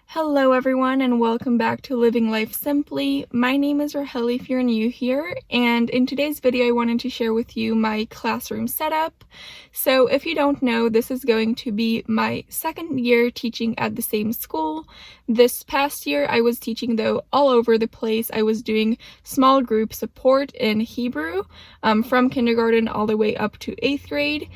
Hello everyone and welcome back to Living Life Simply. My name is Rahel if you're new here, and in today's video I wanted to share with you my classroom setup. So if you don't know, this is going to be my second year teaching at the same school. This past year I was teaching though all over the place. I was doing small group support in Hebrew from kindergarten all the way up to 8th grade.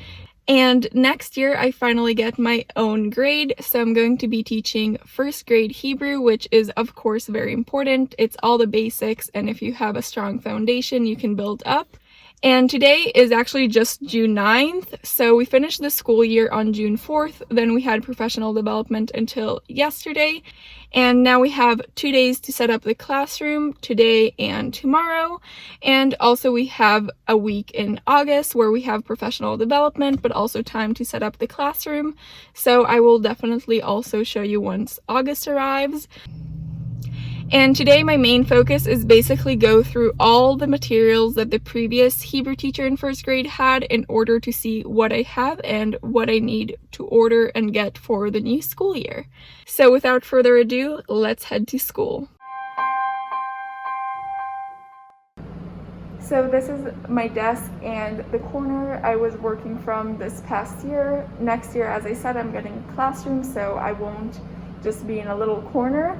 And next year I finally get my own grade, so I'm going to be teaching first grade Hebrew, which is of course very important. It's all the basics, and if you have a strong foundation, you can build up. And today is actually just June 9th, so we finished the school year on June 4th, then we had professional development until yesterday, and now we have 2 days to set up the classroom, today and tomorrow, and also we have a week in August where we have professional development, but also time to set up the classroom, so I will definitely also show you once August arrives. And today my main focus is basically go through all the materials that the previous Hebrew teacher in first grade had in order to see what I have and what I need to order and get for the new school year. So without further ado, let's head to school. So this is my desk and the corner I was working from this past year. Next year, as I said, I'm getting a classroom, so I won't just be in a little corner.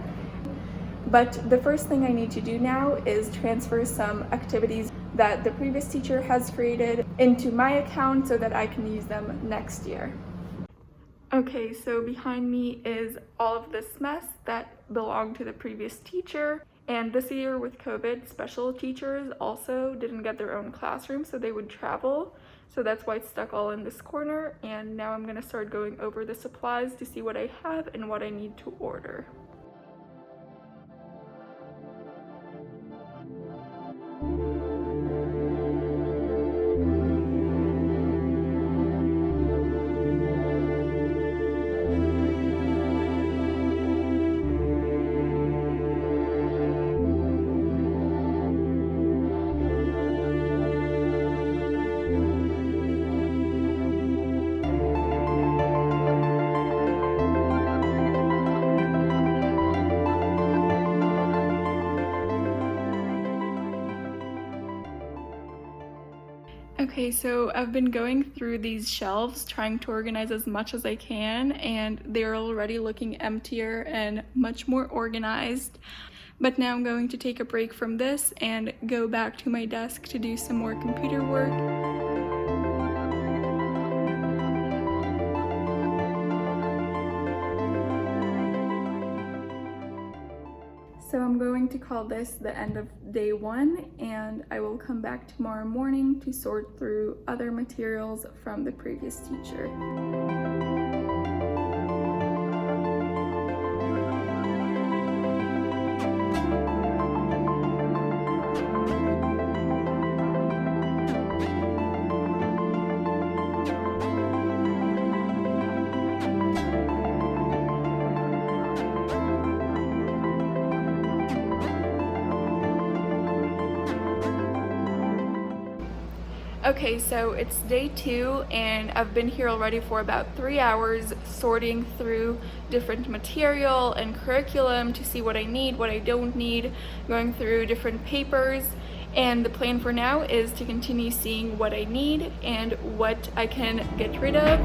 But the first thing I need to do now is transfer some activities that the previous teacher has created into my account so that I can use them next year. Okay, so behind me is all of this mess that belonged to the previous teacher. And this year with COVID, special teachers also didn't get their own classroom, so they would travel. So that's why it's stuck all in this corner. And now I'm gonna start going over the supplies to see what I have and what I need to order. Okay, so I've been going through these shelves trying to organize as much as I can, and they're already looking emptier and much more organized. But now I'm going to take a break from this and go back to my desk to do some more computer work. So I'm going to call this the end of day one, and I will come back tomorrow morning to sort through other materials from the previous teacher. Okay, so it's day 2 and I've been here already for about 3 hours sorting through different material and curriculum to see what I need, what I don't need, going through different papers, and the plan for now is to continue seeing what I need and what I can get rid of.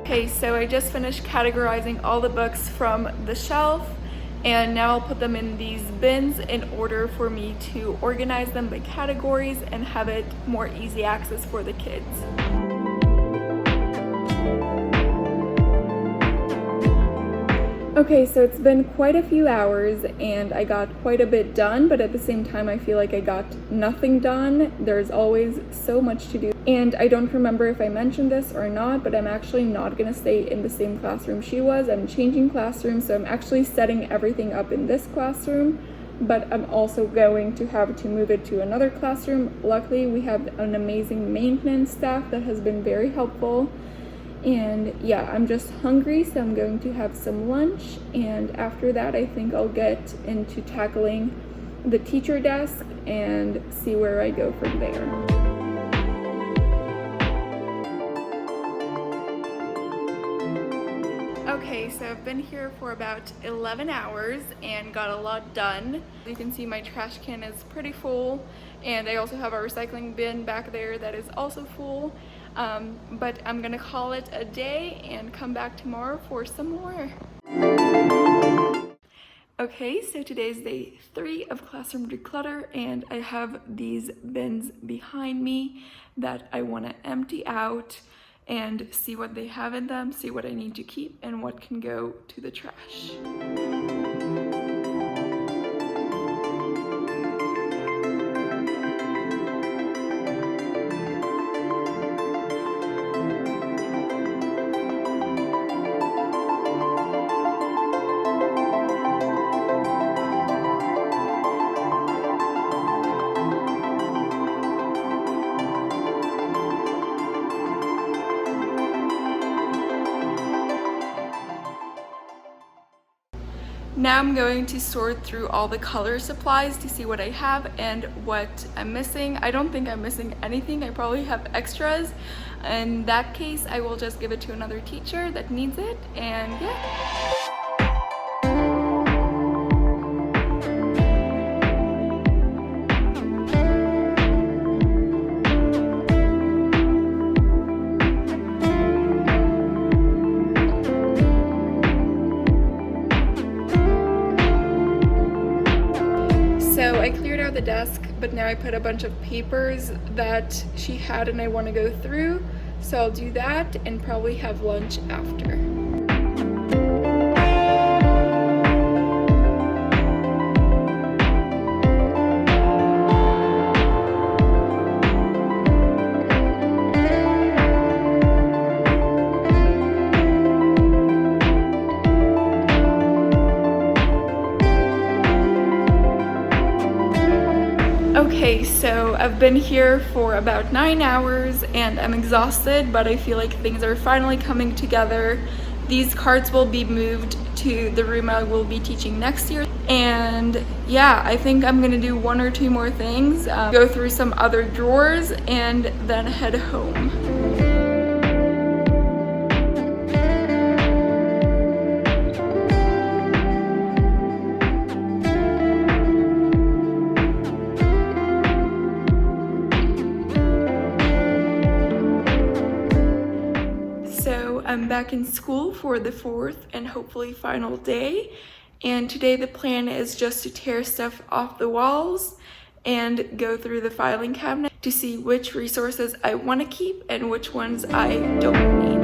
Okay, so I just finished categorizing all the books from the shelf, and now I'll put them in these bins in order for me to organize them by categories and have it more easy access for the kids. Okay, so it's been quite a few hours and I got quite a bit done, but at the same time I feel like I got nothing done. There's always so much to do. And I don't remember if I mentioned this or not, but I'm actually not gonna stay in the same classroom she was. I'm changing classrooms, so I'm actually setting everything up in this classroom. but I'm also going to have to move it to another classroom. Luckily, we have an amazing maintenance staff that has been very helpful. And yeah, I'm just hungry, so I'm going to have some lunch, and after that I think I'll get into tackling the teacher desk and see where I go from there. Okay, so I've been here for about 11 hours and got a lot done. You can see my trash can is pretty full, and I also have a recycling bin back there that is also full. But I'm gonna call it a day and come back tomorrow for some more. Okay, so today's day 3 of classroom declutter, and I have these bins behind me that I want to empty out and see what they have in them, see what I need to keep and what can go to the trash. Now I'm going to sort through all the color supplies to see what I have and what I'm missing. I don't think I'm missing anything. I probably have extras. In that case, I will just give it to another teacher that needs it, and yeah. So I cleared out the desk, but now I put a bunch of papers that she had and I want to go through. So I'll do that and probably have lunch after. Okay, so I've been here for about 9 hours and I'm exhausted, but I feel like things are finally coming together. These cards will be moved to the room I will be teaching next year. And yeah, I think I'm gonna do 1 or 2 more things, go through some other drawers and then head home. I'm back in school for the 4th and hopefully final day, and today the plan is just to tear stuff off the walls and go through the filing cabinet to see which resources I want to keep and which ones I don't need.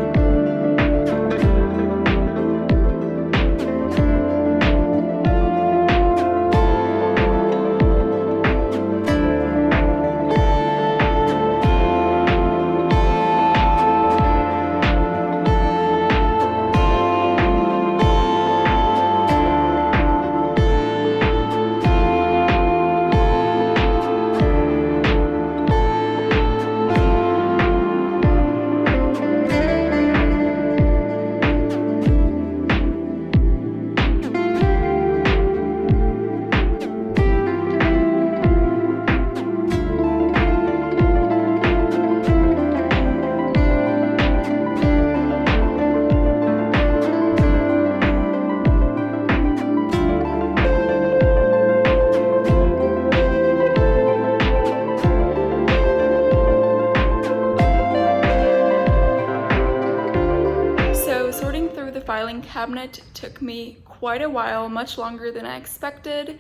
Filing cabinet took me quite a while, much longer than I expected. It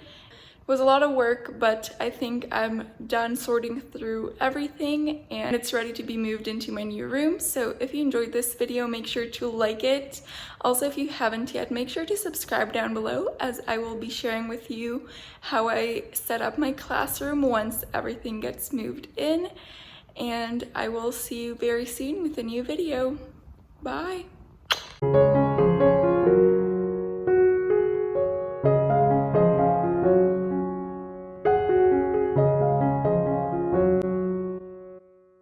was a lot of work, but I think I'm done sorting through everything and it's ready to be moved into my new room. So if you enjoyed this video, make sure to like it. Also, if you haven't yet, make sure to subscribe down below, as I will be sharing with you how I set up my classroom once everything gets moved in. And I will see you very soon with a new video. Bye!